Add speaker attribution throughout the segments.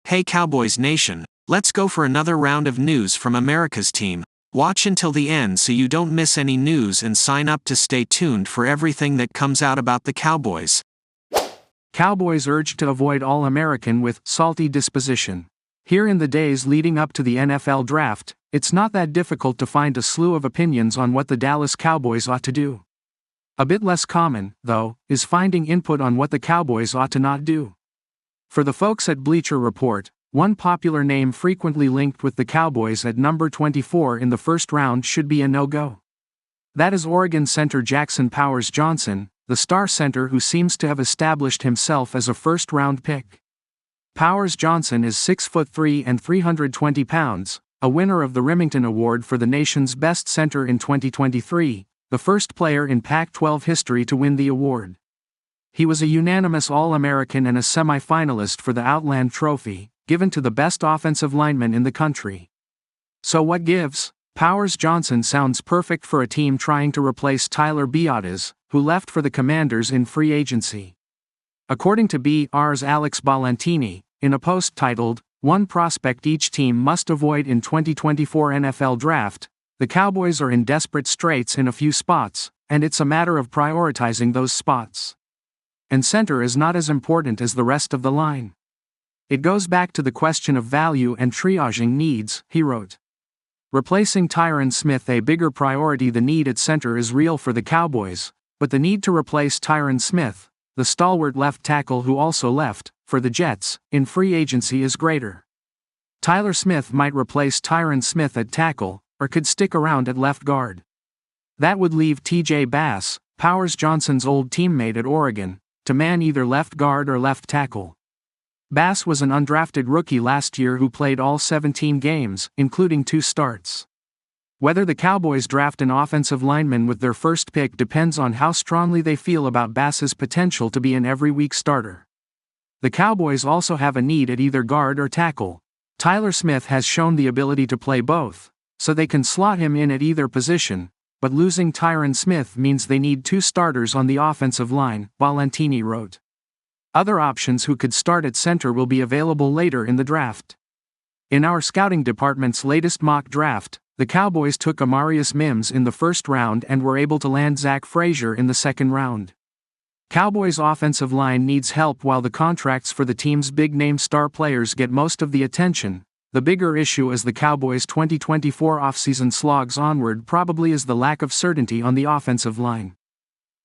Speaker 1: Hey Cowboys Nation, let's go for another round of news from America's team. Watch until the end so you don't miss any news and sign up to stay tuned for everything that comes out about the Cowboys.
Speaker 2: Cowboys urged to avoid All-American with salty disposition. Here in the days leading up to the NFL draft, it's not that difficult to find a slew of opinions on what the Dallas Cowboys ought to do. A bit less common, though, is finding input on what the Cowboys ought to not do. For the folks at Bleacher Report, one popular name frequently linked with the Cowboys at number 24 in the first round should be a no-go. That is Oregon center Jackson Powers Johnson, the star center who seems to have established himself as a first-round pick. Powers Johnson is 6'3" and 320 pounds, a winner of the Remington Award for the nation's best center in 2023, the first player in Pac-12 history to win the award. He was a unanimous All-American and a semi-finalist for the Outland Trophy, given to the best offensive lineman in the country. So what gives? Powers Johnson sounds perfect for a team trying to replace Tyler Biadasz, who left for the Commanders in free agency. According to BR's Alex Ballantini, in a post titled, "One Prospect Each Team Must Avoid in 2024 NFL Draft," the Cowboys are in desperate straits in a few spots, and it's a matter of prioritizing those spots. And center is not as important as the rest of the line. It goes back to the question of value and triaging needs, he wrote. Replacing Tyron Smith a bigger priority. The need at center is real for the Cowboys, but the need to replace Tyron Smith, the stalwart left tackle who also left, for the Jets, in free agency is greater. Tyler Smith might replace Tyron Smith at tackle, or could stick around at left guard. That would leave TJ Bass, Powers Johnson's old teammate at Oregon, to man either left guard or left tackle. Bass was an undrafted rookie last year who played all 17 games, including 2 starts. Whether the Cowboys draft an offensive lineman with their first pick depends on how strongly they feel about Bass's potential to be an every-week starter. The Cowboys also have a need at either guard or tackle. Tyler Smith has shown the ability to play both, so they can slot him in at either position, but losing Tyron Smith means they need 2 starters on the offensive line, Ballantini wrote. Other options who could start at center will be available later in the draft. In our scouting department's latest mock draft, the Cowboys took Amarius Mims in the first round and were able to land Zach Frazier in the second round. Cowboys' offensive line needs help while the contracts for the team's big-name star players get most of the attention. The bigger issue as the Cowboys' 2024 offseason slogs onward probably is the lack of certainty on the offensive line.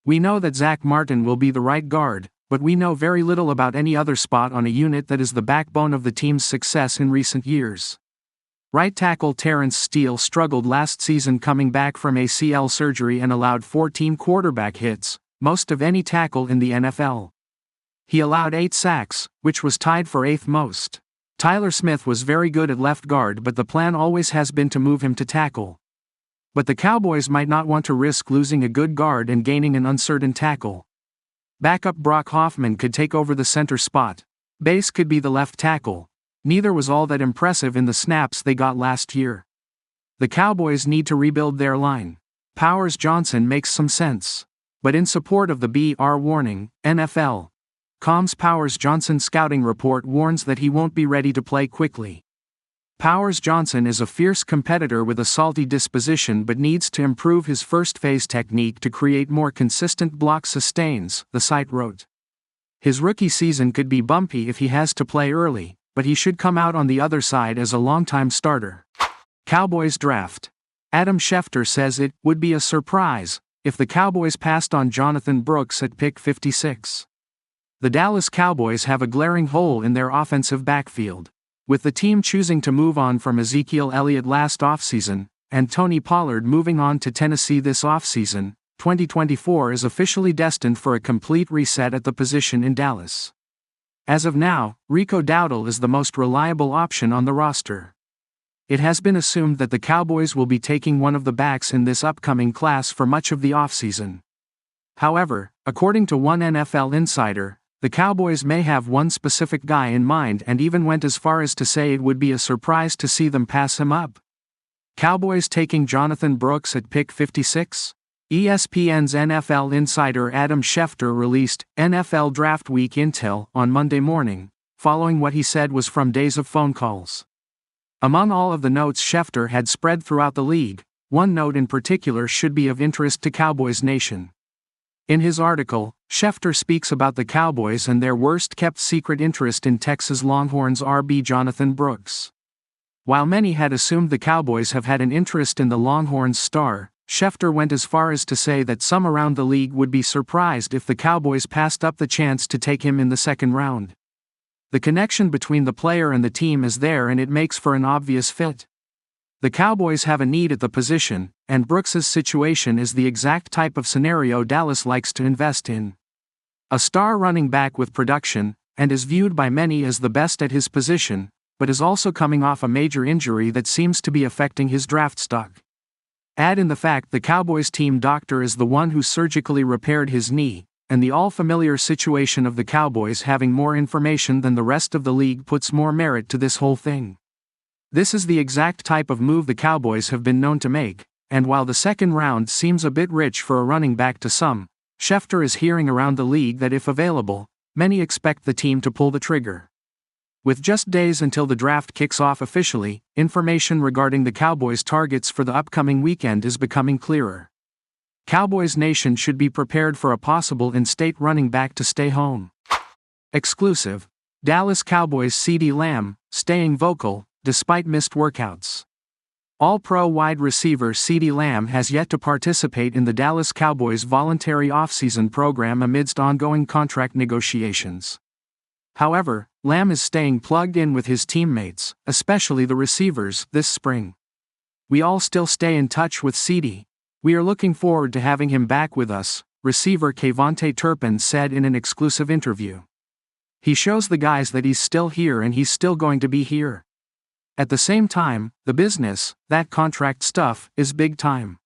Speaker 2: We know that Zach Martin will be the right guard, but we know very little about any other spot on a unit that is the backbone of the team's success in recent years. Right tackle Terrence Steele struggled last season coming back from ACL surgery and allowed 14 quarterback hits, most of any tackle in the NFL. He allowed 8 sacks, which was tied for 8th most. Tyler Smith was very good at left guard, but the plan always has been to move him to tackle. But the Cowboys might not want to risk losing a good guard and gaining an uncertain tackle. Backup Brock Hoffman could take over the center spot. Bass could be the left tackle. Neither was all that impressive in the snaps they got last year. The Cowboys need to rebuild their line. Powers Johnson makes some sense. But in support of the BR warning, NFL.com's Powers Johnson scouting report warns that he won't be ready to play quickly. Powers Johnson is a fierce competitor with a salty disposition but needs to improve his first phase technique to create more consistent block sustains, the site wrote. His rookie season could be bumpy if he has to play early, but he should come out on the other side as a longtime starter. Cowboys draft. Adam Schefter says it would be a surprise if the Cowboys passed on Jonathan Brooks at pick 56. The Dallas Cowboys have a glaring hole in their offensive backfield. With the team choosing to move on from Ezekiel Elliott last offseason, and Tony Pollard moving on to Tennessee this offseason, 2024 is officially destined for a complete reset at the position in Dallas. As of now, Rico Dowdle is the most reliable option on the roster. It has been assumed that the Cowboys will be taking one of the backs in this upcoming class for much of the offseason. However, according to one NFL insider, the Cowboys may have one specific guy in mind and even went as far as to say it would be a surprise to see them pass him up. Cowboys taking Jonathan Brooks at pick 56? ESPN's NFL insider Adam Schefter released NFL Draft Week intel on Monday morning, following what he said was from days of phone calls. Among all of the notes Schefter had spread throughout the league, one note in particular should be of interest to Cowboys Nation. In his article, Schefter speaks about the Cowboys and their worst-kept secret interest in Texas Longhorns RB Jonathan Brooks. While many had assumed the Cowboys have had an interest in the Longhorns star, Schefter went as far as to say that some around the league would be surprised if the Cowboys passed up the chance to take him in the second round. The connection between the player and the team is there and it makes for an obvious fit. The Cowboys have a need at the position, and Brooks's situation is the exact type of scenario Dallas likes to invest in. A star running back with production, and is viewed by many as the best at his position, but is also coming off a major injury that seems to be affecting his draft stock. Add in the fact the Cowboys team doctor is the one who surgically repaired his knee, and the all-familiar situation of the Cowboys having more information than the rest of the league puts more merit to this whole thing. This is the exact type of move the Cowboys have been known to make, and while the second round seems a bit rich for a running back to some, Schefter is hearing around the league that if available, many expect the team to pull the trigger. With just days until the draft kicks off officially, information regarding the Cowboys' targets for the upcoming weekend is becoming clearer. Cowboys Nation should be prepared for a possible in-state running back to stay home. Exclusive. Dallas Cowboys CeeDee Lamb, staying vocal, despite missed workouts. All-Pro wide receiver CeeDee Lamb has yet to participate in the Dallas Cowboys' voluntary offseason program amidst ongoing contract negotiations. However, Lamb is staying plugged in with his teammates, especially the receivers, this spring. We all still stay in touch with CeeDee. We are looking forward to having him back with us, receiver Kayvontae Turpin said in an exclusive interview. He shows the guys that he's still here and he's still going to be here. At the same time, the business, that contract stuff, is big time.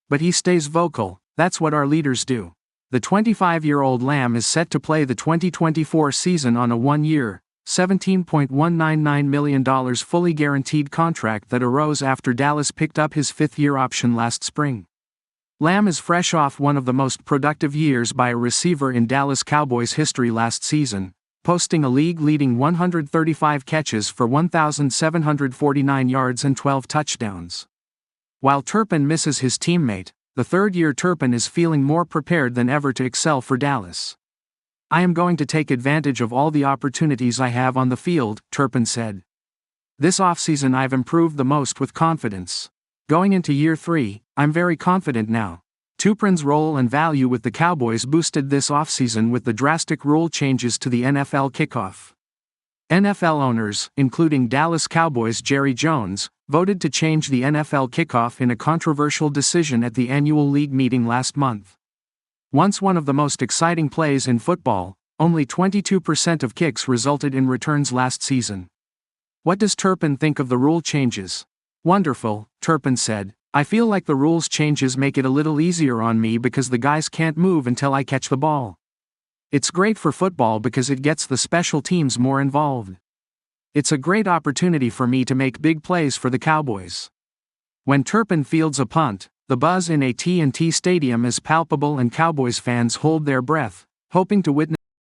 Speaker 2: But he stays vocal, that's what our leaders do. The 25-year-old Lamb is set to play the 2024 season on a one-year, $17.199 million fully guaranteed contract that arose after Dallas picked up his fifth-year option last spring. Lamb is fresh off one of the most productive years by a receiver in Dallas Cowboys history last season, posting a league-leading 135 catches for 1,749 yards and 12 touchdowns. While Turpin misses his teammate, the third-year Turpin is feeling more prepared than ever to excel for Dallas. I am going to take advantage of all the opportunities I have on the field, Turpin said. This offseason I've improved the most with confidence. Going into year 3, I'm very confident now. Turpin's role and value with the Cowboys boosted this offseason with the drastic rule changes to the NFL kickoff. NFL owners, including Dallas Cowboys Jerry Jones, voted to change the NFL kickoff in a controversial decision at the annual league meeting last month. Once one of the most exciting plays in football, only 22% of kicks resulted in returns last season. What does Turpin think of the rule changes? Wonderful, Turpin said. I feel like the rules changes make it a little easier on me because the guys can't move until I catch the ball. It's great for football because it gets the special teams more involved. It's a great opportunity for me to make big plays for the Cowboys. When Turpin fields a punt, the buzz in AT&T Stadium is palpable and Cowboys fans hold their breath, hoping to witness